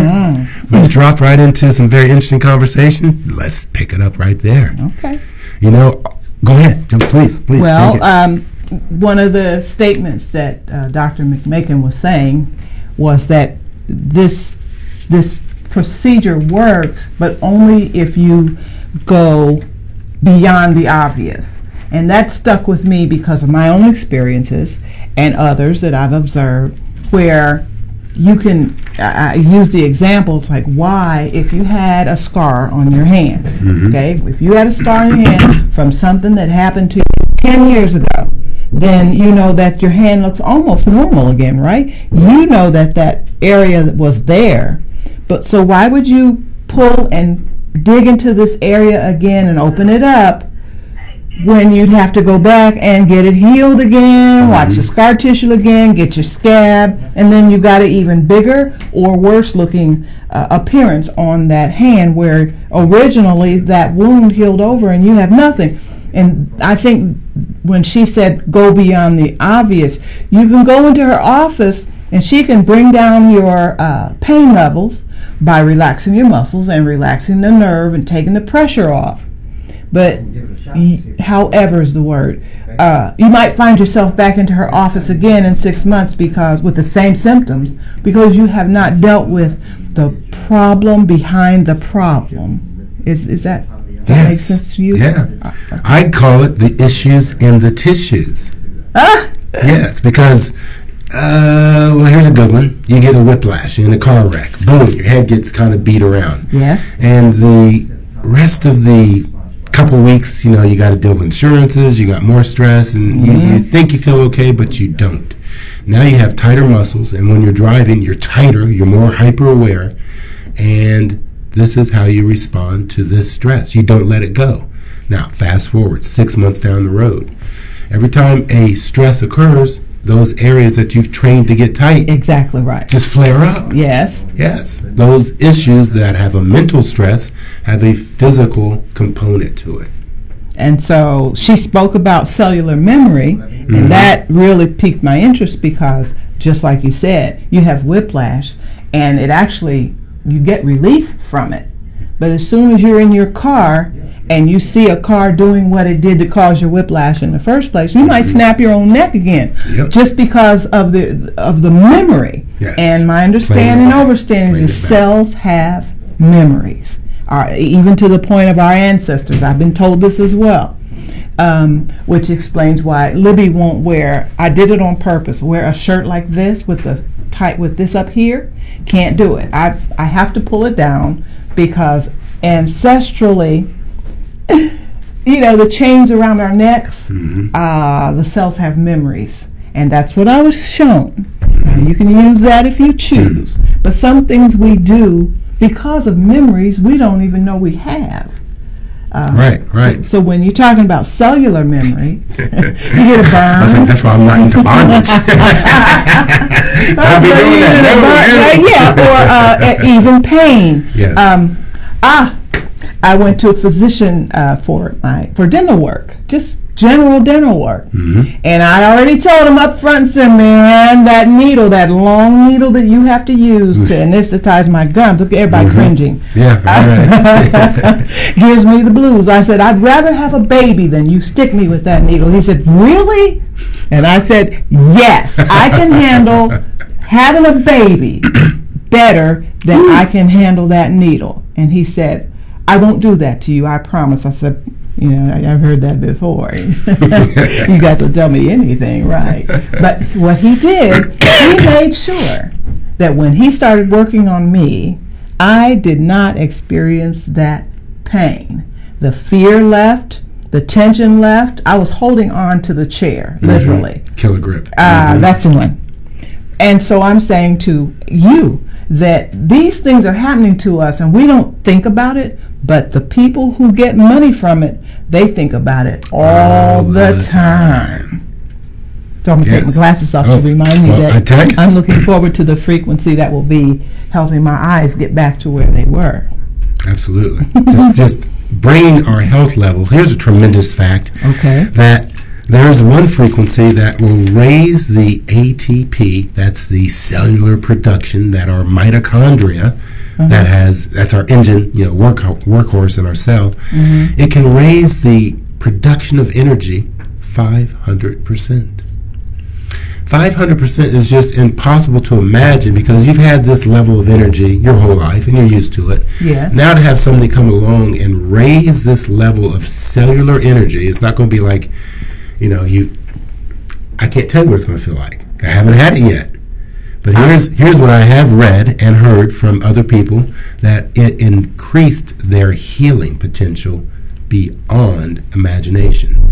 C: We dropped right into some very interesting conversation. Let's pick it up right there.
D: Okay.
C: You know, go ahead. Please.
D: Well, one of the statements that Dr. McMakin was saying was that this procedure works, but only if you go beyond the obvious. And that stuck with me because of my own experiences and others that I've observed, where you can, I use the examples like why, if you had a scar on your hand, okay, if you had a scar on your hand from something that happened to you 10 years ago, then you know that your hand looks almost normal again, right? You know that that area was there, but so why would you pull and dig into this area again and open it up when you'd have to go back and get it healed again, watch the scar tissue again, get your scab, and then you got an even bigger or worse looking appearance on that hand where originally that wound healed over and you have nothing. And I think when she said go beyond the obvious, you can go into her office and she can bring down your pain levels by relaxing your muscles and relaxing the nerve and taking the pressure off. But however is the word, you might find yourself back into her office again in 6 months because with the same symptoms, because you have not dealt with the problem behind the problem. Is that makes sense to you?
C: Yeah. I call it the issues in the tissues. Yes, because well, here's a good one. You get a whiplash in a car wreck. Boom, your head gets kind of beat around.
D: Yes.
C: And the rest of the couple weeks, you know, you got to deal with insurances, you got more stress, and you think you feel okay, but you don't. Now you have tighter muscles, and when you're driving, you're tighter, you're more hyper aware, and this is how you respond to this stress. You don't let it go. Now, fast forward 6 months down the road. Every time a stress occurs, those areas that you've trained to get tight
D: exactly right
C: just flare up.
D: Yes.
C: Yes. Those issues that have a mental stress have a physical component to it.
D: And so she spoke about cellular memory, and that really piqued my interest because, just like you said, you have whiplash, and it actually, you get relief from it. But as soon as you're in your car and you see a car doing what it did to cause your whiplash in the first place, you might snap your own neck again just because of the memory.
C: Yes.
D: And my understanding and overstanding is cells have memories. even to the point of our ancestors. I've been told this as well, which explains why Libby won't wear, I did it on purpose, wear a shirt like this with the tight, with this up here. Can't do it. I have to pull it down because ancestrally, the chains around our necks, the cells have memories. And that's what I was shown. You can use that if you choose. But some things we do because of memories we don't even know we have.
C: Right.
D: So when you're talking about cellular memory, you get a burn.
C: I was like, that's why I'm not into bondage. Don't be doing
D: that. Or even pain.
C: Yes.
D: I went to a physician for dental work, just general dental work. And I already told him up front and said, man, that needle, that long needle that you have to use to anesthetize my gums, look at everybody cringing.
C: Yeah, right.
D: Gives me the blues. I said, I'd rather have a baby than you stick me with that needle. He said, really? And I said, yes, I can handle having a baby better than I can handle that needle. And he said, I won't do that to you, I promise. I said, I've heard that before. You guys will tell me anything, right? But what he did, he made sure that when he started working on me, I did not experience that pain. The fear left, the tension left. I was holding on to the chair, literally.
C: Killer grip.
D: That's the one. And so I'm saying to you that these things are happening to us and we don't think about it, but the people who get money from it, they think about it all the time. So I'm going to take my glasses off to remind me that I'm looking forward to the frequency that will be helping my eyes get back to where they were.
C: Absolutely. just bringing our health level. Here's a tremendous fact.
D: Okay.
C: That there's one frequency that will raise the ATP, that's the cellular production that our mitochondria, that's our engine, workhorse in our cell. It can raise the production of energy 500%. 500% is just impossible to imagine because you've had this level of energy your whole life and you're used to it.
D: Yes.
C: Now to have somebody come along and raise this level of cellular energy, it's not going to be like, I can't tell you what it's going to feel like. I haven't had it yet. But here's what I have read and heard from other people, that it increased their healing potential beyond imagination.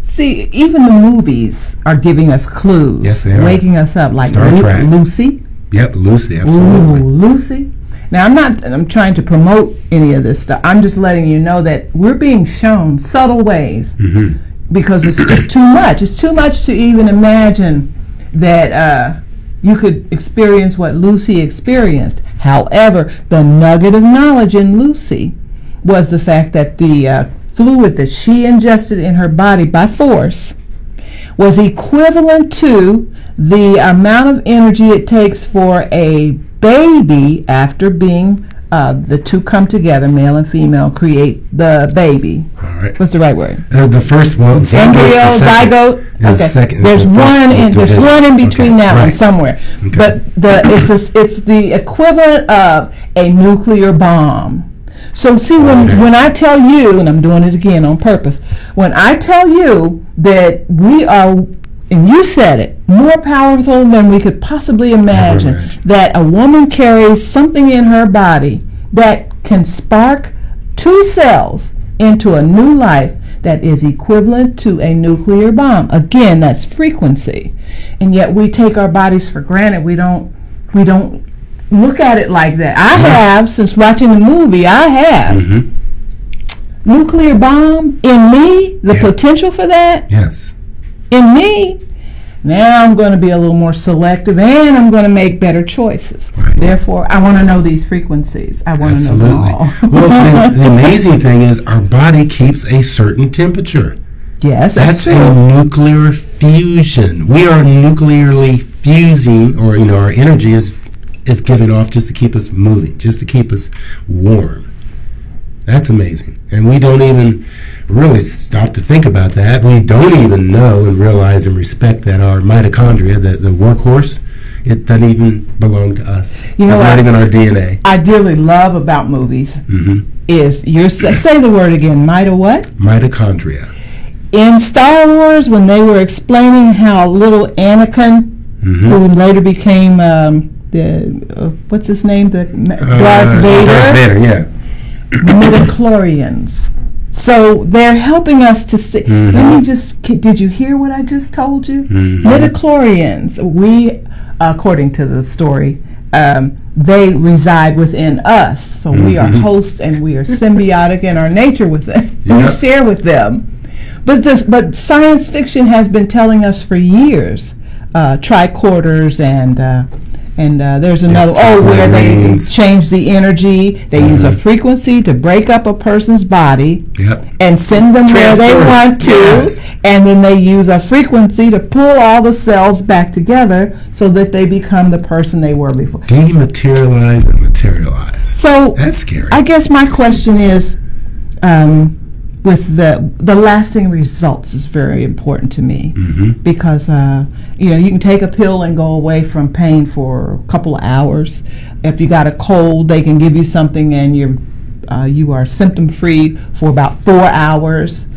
D: See, even the movies are giving us clues.
C: Yes, they are.
D: Waking us up, like
C: Star Trek.
D: Lucy.
C: Yep, Lucy, absolutely.
D: Ooh, Lucy. Now, I'm trying to promote any of this stuff. I'm just letting you know that we're being shown subtle ways because it's just too much. It's too much to even imagine that you could experience what Lucy experienced. However, the nugget of knowledge in Lucy was the fact that the fluid that she ingested in her body by force was equivalent to the amount of energy it takes for a baby after being the two come together, male and female, create the baby.
C: All right.
D: What's the right word?
C: The first one.
D: Zygote. Okay. There's one in between that one somewhere. Okay. But it's the equivalent of a nuclear bomb. So see, when I tell you, and I'm doing it again on purpose, when I tell you that we are, and you said it, more powerful than we could possibly imagine, that a woman carries something in her body that can spark 2 cells into a new life that is equivalent to a nuclear bomb. Again, that's frequency. And yet we take our bodies for granted. We don't look at it like that. I have, since watching the movie, nuclear bomb in me, the potential for that.
C: Yes.
D: In me. Now I'm going to be a little more selective and I'm going to make better choices. Right. Therefore, I want to know these frequencies. I want to know them all.
C: Well, the amazing thing is our body keeps a certain temperature.
D: Yes,
C: that's a nuclear fusion. We are nuclearly fusing, or our energy is given off just to keep us moving, just to keep us warm. That's amazing. And we don't even really stop to think about that. We don't even know and realize and respect that our mitochondria, the workhorse, it doesn't even belong to us.
D: You know
C: it's not even our DNA.
D: I dearly love about movies is say the word again.
C: Mitochondria.
D: In Star Wars, when they were explaining how little Anakin, who later became what's his name, Darth Vader.
C: Darth Vader, yeah.
D: Midichlorians. So they're helping us to see. Let me just. Did you hear what I just told you? Midichlorians. We, according to the story, they reside within us. So we are hosts and we are symbiotic in our nature with them. We share with them. But science fiction has been telling us for years, tricorders and there's another where they change the energy. They use a frequency to break up a person's body and send them where they want to, and then they use a frequency to pull all the cells back together so that they become the person they were before.
C: Dematerialize and materialize.
D: So
C: that's scary.
D: I guess my question is, with the lasting results is very important to me because you can take a pill and go away from pain for a couple of hours. If you got a cold, they can give you something and you are symptom free for about 4 hours.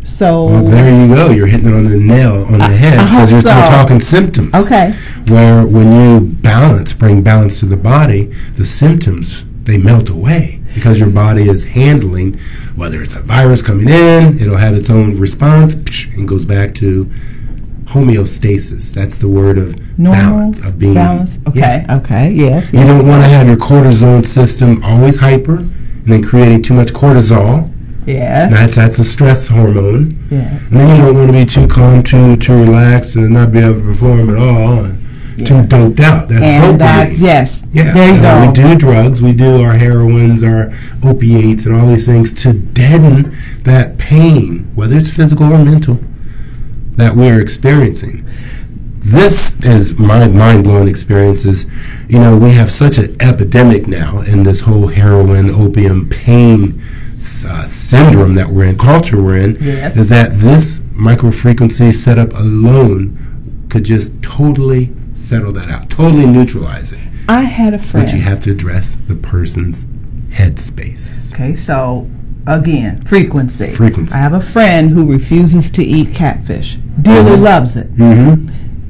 D: So
C: there you go. You're hitting it on the nail on the head because we're talking symptoms.
D: Okay.
C: Where when you bring balance to the body, the symptoms they melt away because your body is handling. Whether it's a virus coming in, it'll have its own response and goes back to homeostasis. That's the word of balance, of being
D: balance. Okay, yes.
C: You don't want to have your cortisone system always hyper and then creating too much cortisol.
D: Yes.
C: That's a stress hormone.
D: Yeah.
C: And then you don't want to be too calm, too relaxed, and not be able to perform at all. Too doped out. That's
D: yes.
C: Yeah.
D: There you go.
C: We do drugs. We do our heroines, our opiates, and all these things to deaden that pain, whether it's physical or mental, that we're experiencing. This is my mind-blowing experiences. We have such an epidemic now in this whole heroin, opium, pain syndrome that we're in, culture we're in, is that this microfrequency setup alone could just totally settle that out, totally neutralize it.
D: I had a friend.
C: But you have to address the person's headspace.
D: Okay, so again, frequency.
C: Frequency.
D: I have a friend who refuses to eat catfish. Dearly loves it.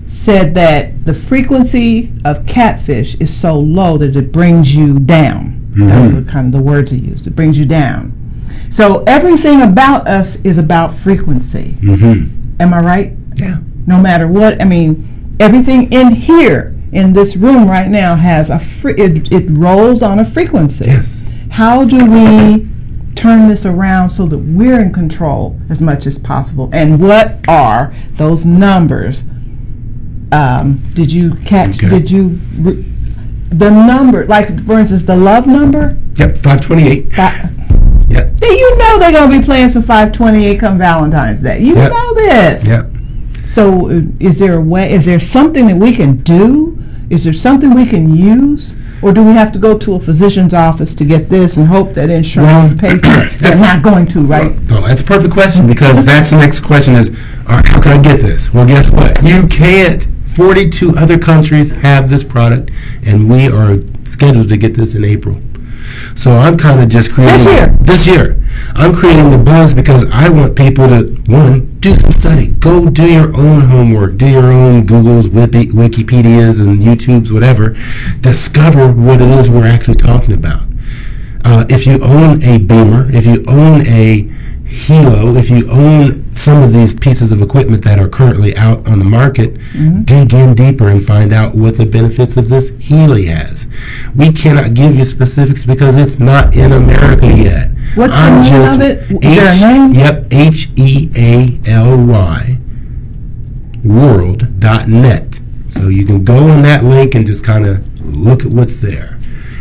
D: Said that the frequency of catfish is so low that it brings you down. Those are kind of the words he used. It brings you down. So everything about us is about frequency. Am I right?
C: Yeah.
D: No matter what, everything in here, in this room right now, has it rolls on a frequency.
C: Yes.
D: How do we turn this around so that we're in control as much as possible? And what are those numbers? Did you catch?
C: Okay.
D: The number, like for instance, the love number?
C: Yep, 528. Yep.
D: They're going to be playing some 528 come Valentine's Day. You know this.
C: Yep.
D: So is there a way, is there something that we can do? Is there something we can use? Or do we have to go to a physician's office to get this and hope that insurance pays for it? They're not going to, right?
C: No, that's a perfect question because that's the next question is, all right, how can I get this? Well, guess what? You can't. 42 other countries have this product, and we are scheduled to get this in April. So I'm kind of just creating this year. I'm creating the buzz because I want people to, one, do some study. Go do your own homework. Do your own Googles, Wikipedias, and YouTubes, whatever. Discover what it is we're actually talking about. If you own a Beamer, if you own a Hilo, if you own some of these pieces of equipment that are currently out on the market, dig in deeper and find out what the benefits of this Healy has. We cannot give you specifics because it's not in America yet.
D: What's the name of it? Is there a name?
C: Yep, HEALY world.net. So you can go on that link and just kind of look at what's there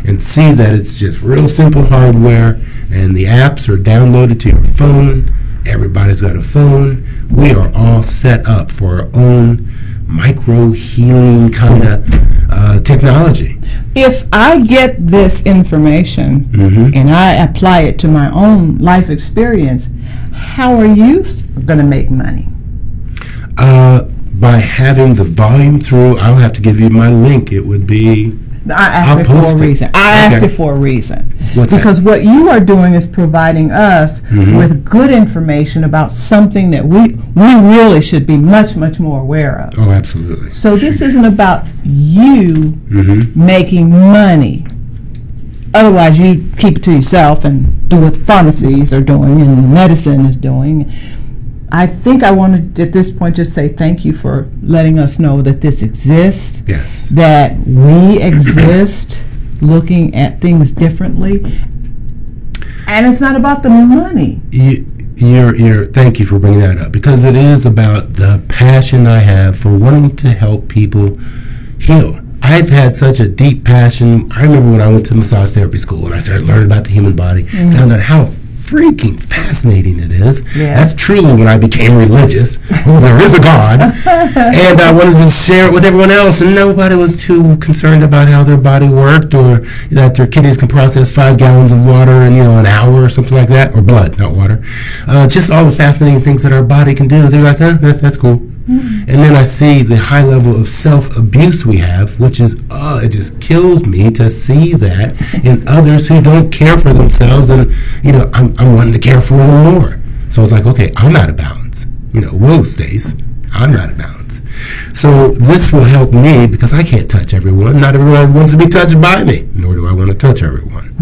C: and see that it's just real simple hardware. And the apps are downloaded to your phone. Everybody's got a phone. We are all set up for our own micro-healing kind of technology.
D: If I get this information and I apply it to my own life experience, how are you going to make money?
C: by having the volume through, I'll have to give you my link. It would be...
D: I asked it for a reason. Asked it for a reason. Because what you are doing is providing us with good information about something that we really should be much, much more aware of.
C: Oh, absolutely.
D: So this isn't about you making money. Otherwise, you keep it to yourself and do what pharmacies are doing and medicine is doing. I think I want to, at this point, just say thank you for letting us know that this exists.
C: Yes.
D: That we exist, looking at things differently. And it's not about the money.
C: Thank you for bringing that up, because it is about the passion I have for wanting to help people heal. I've had such a deep passion. I remember when I went to massage therapy school and I started learning about the human body, found out how freaking fascinating it is. Yeah. That's truly when I became religious. Oh, there is a God. And I wanted to share it with everyone else, and nobody was too concerned about how their body worked, or that their kidneys can process 5 gallons of water in an hour or something like that, or blood, not water. Just all the fascinating things that our body can do. They're like, that's cool. And then I see the high level of self-abuse we have, which is, it just kills me to see that in others who don't care for themselves. And, I'm wanting to care for them more. So it's like, okay, I'm out of balance. Whoa, Stace, I'm out of balance. So this will help me, because I can't touch everyone. Not everyone wants to be touched by me, nor do I want to touch everyone.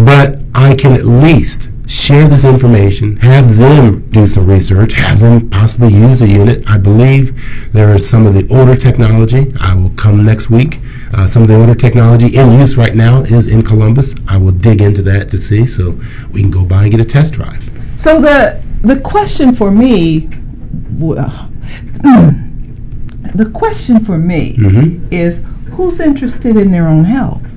C: But I can at least share this information, have them do some research, have them possibly use a unit. I believe there is some of the older technology. I will come next week. Some of the older technology in use right now is in Columbus. I will dig into that to see, so we can go by and get a test drive.
D: So the question for me, is who's interested in their own health?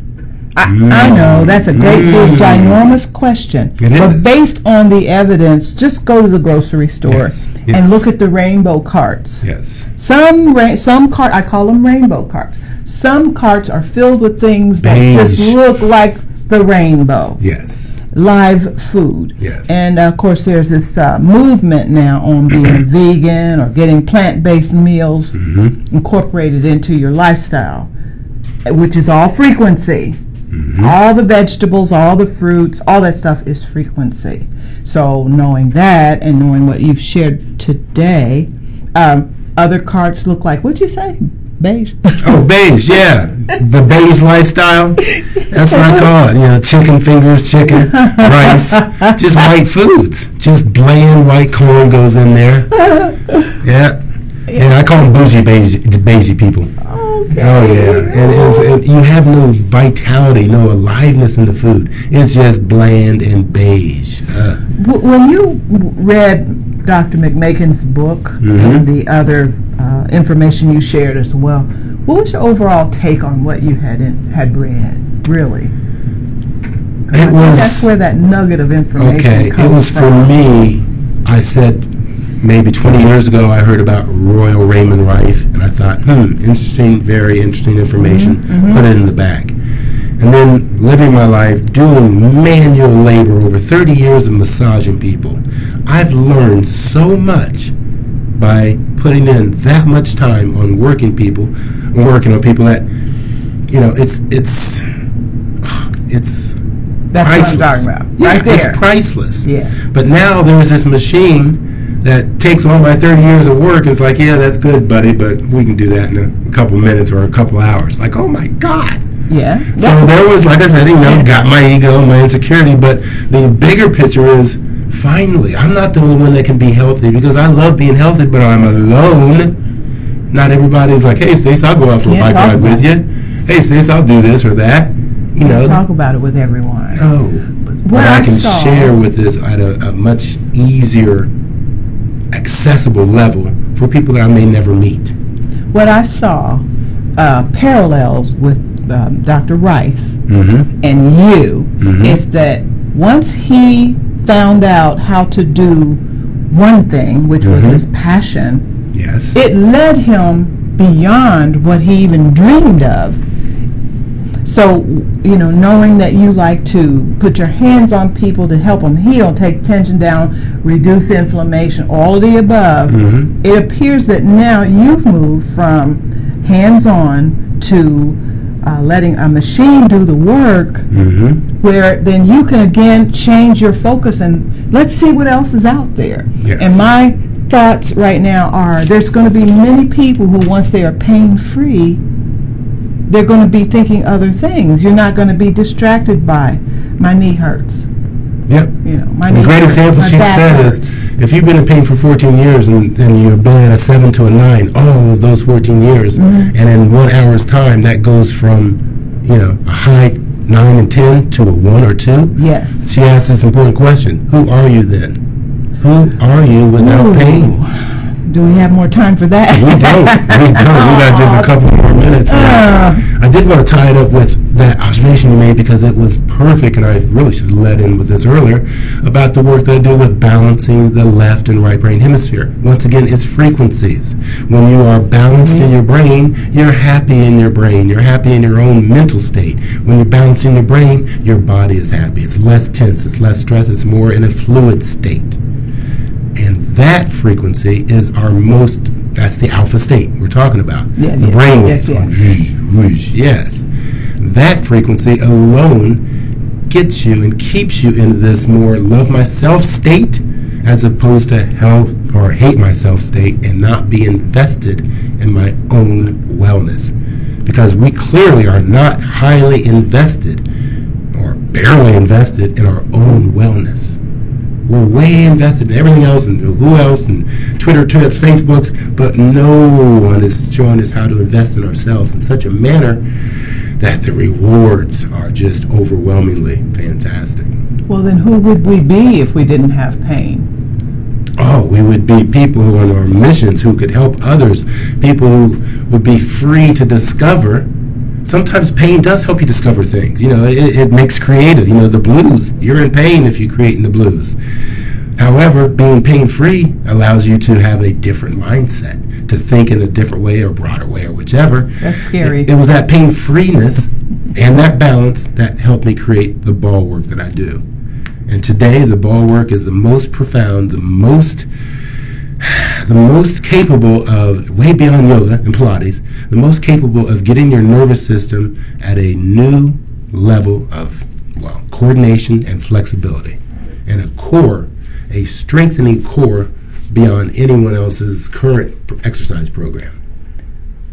D: I know that's a great big ginormous question, but based on the evidence, just go to the grocery store and look at the rainbow carts.
C: Yes.
D: Some cart, I call them rainbow carts. Some carts are filled with things that just look like the rainbow.
C: Yes.
D: Live food.
C: Yes.
D: And of course, there's this movement now on being vegan or getting plant-based meals incorporated into your lifestyle, which is all frequency. All the vegetables, all the fruits, all that stuff is frequency. So knowing that and knowing what you've shared today, other carts look like, what'd you say? Beige.
C: Oh, beige, yeah. The beige lifestyle. That's what I call it. Chicken fingers, chicken, rice, just white foods. Just bland white corn goes in there. Yeah. Yeah, I call them bougie beige people. Okay. Oh, yeah. And you have no vitality, no aliveness in the food. It's just bland and beige.
D: When you read Dr. McMakin's book and the other information you shared as well, what was your overall take on what you had read, really? That's where that nugget of information comes from.
C: It was for me, I said, maybe 20 years ago, I heard about Royal Raymond Rife, and I thought, interesting, very interesting information. Put it in the bag. And then living my life, doing manual labor, over 30 years of massaging people, I've learned so much by putting in that much time on working on people that,
D: that's
C: priceless.
D: What I'm talking about.
C: Yeah,
D: right there.
C: It's priceless.
D: Yeah.
C: But now there's this machine that takes all my 30 years of work. It's like, yeah, that's good, buddy, but we can do that in a couple minutes or a couple hours. Like, oh my God.
D: Yeah.
C: So there was, like I said, got my ego, my insecurity, but the bigger picture is, finally, I'm not the only one that can be healthy, because I love being healthy, but I'm alone. Not everybody's like, hey, Stace, I'll go out for a bike ride with you. Hey, Stace, I'll do this or that.
D: Talk about it with everyone.
C: Oh, but I can share with this at a much easier, accessible level for people that I may never meet.
D: What I saw parallels with Dr. Rife and you is that once he found out how to do one thing, which was his passion, it led him beyond what he even dreamed of. So, knowing that you like to put your hands on people to help them heal, take tension down, reduce inflammation, all of the above, it appears that now you've moved from hands-on to letting a machine do the work, where then you can again change your focus and let's see what else is out there.
C: Yes.
D: And my thoughts right now are there's going to be many people who, once they are pain-free, they're going to be thinking other things. You're not going to be distracted by my knee hurts.
C: Yep.
D: My knee
C: the great
D: hurts,
C: example
D: my
C: she
D: back
C: said
D: hurts.
C: is, if you've been in pain for 14 years and you're been at a 7 to a 9, all of those 14 years, and in 1 hour's time, that goes from, a high 9 and 10 to a 1 or 2.
D: Yes.
C: She asked this important question: who are you then? Who are you without pain?
D: Do we have more time for that?
C: We don't. We got just a couple more minutes. I did want to tie it up with that observation you made because it was perfect, and I really should have led in with this earlier, about the work that I do with balancing the left and right brain hemisphere. Once again, it's frequencies. When you are balanced in your brain, you're happy in your brain. You're happy in your own mental state. When you're balanced in your brain, your body is happy. It's less tense. It's less stress. It's more in a fluid state. And that frequency is that's the alpha state we're talking about. The brain waves. Yes. That frequency alone gets you and keeps you in this more love myself state as opposed to help or hate myself state and not be invested in my own wellness. Because we clearly are not highly invested or barely invested in our own wellness. We're way invested in everything else and who else and Twitter, Facebooks, but no one is showing us how to invest in ourselves in such a manner that the rewards are just overwhelmingly fantastic.
D: Well, then who would we be if we didn't have pain?
C: Oh, we would be people who are on our missions, who could help others, people who would be free to discover. Sometimes pain does help you discover things. It makes creative. The blues, you're in pain if you create in the blues. However, being pain-free allows you to have a different mindset, to think in a different way or broader way or whichever.
D: That's scary.
C: It was that pain-freeness and that balance that helped me create the ball work that I do. And today, the ball work is the most profound, the most capable of, way beyond yoga and Pilates, the most capable of getting your nervous system at a new level of, coordination and flexibility. And a strengthening core beyond anyone else's current exercise program.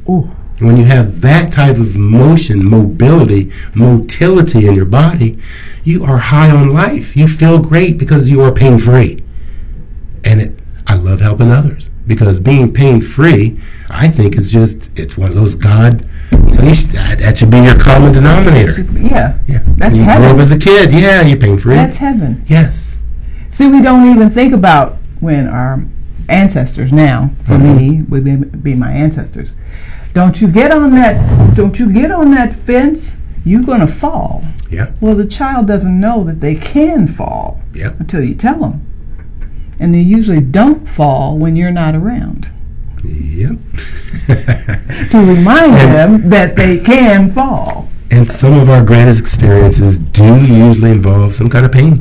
D: Ooh.
C: When you have that type of motion, mobility in your body, you are high on life. You feel great because you are pain-free. And I love helping others because being pain-free, I think it's one of those that should be your common denominator.
D: Yeah. That's
C: you
D: heaven.
C: grew up as a kid, you're pain-free.
D: That's heaven.
C: Yes.
D: See, we don't even think about when our ancestors now, for me, would be my ancestors. Don't you get on that fence, you're going to fall.
C: Yeah.
D: Well, the child doesn't know that they can fall until you tell them. And they usually don't fall when you're not around.
C: Yep.
D: To remind them that they can fall.
C: And some of our greatest experiences do usually involve some kind of pain.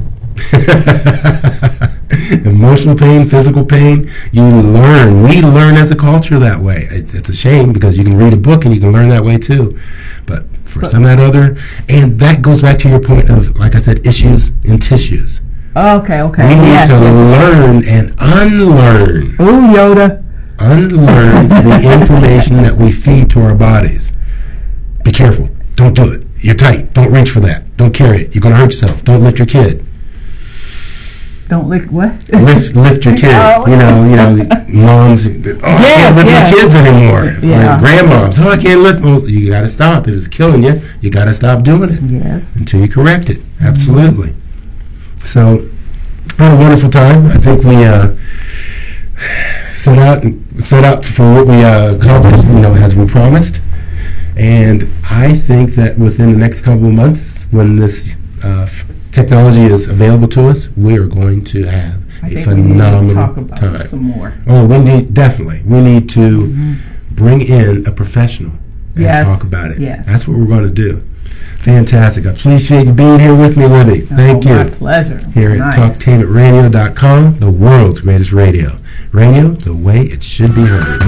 C: Emotional pain, physical pain. We learn as a culture that way. It's a shame because you can read a book and you can learn that way too. But for some of that other, and that goes back to your point of, like I said, issues and tissues.
D: Okay.
C: We need to learn and unlearn.
D: Ooh, Yoda.
C: Unlearn the information that we feed to our bodies. Be careful. Don't do it. You're tight. Don't reach for that. Don't carry it. You're going to hurt yourself. Don't lift your kid.
D: Don't lift what?
C: Lift your kid. Moms. I can't lift my kids anymore.
D: Yeah.
C: Or grandmoms. I can't lift. Well, you got to stop. If it's killing you, you got to stop doing it.
D: Yes.
C: Until you correct it. Absolutely. So, we had a wonderful time. I think we set out for what we accomplished, as we promised. And I think that within the next couple of months, when this technology is available to us, we are going to have a phenomenal
D: talk about
C: time.
D: Some more.
C: Oh, we need to bring in a professional and talk about it.
D: Yes.
C: That's what we're going to do. Fantastic. I appreciate you being here with me, Libby. Thank you.
D: My pleasure.
C: Here at TalkTainmentRadio.com, the world's greatest radio. Radio the way it should be heard.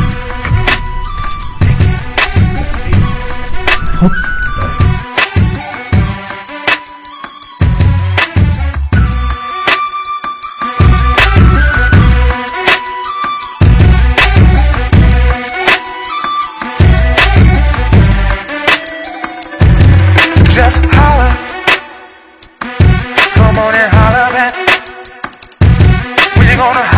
C: Hope so.
R: Just holler, come on and holler back. When you gonna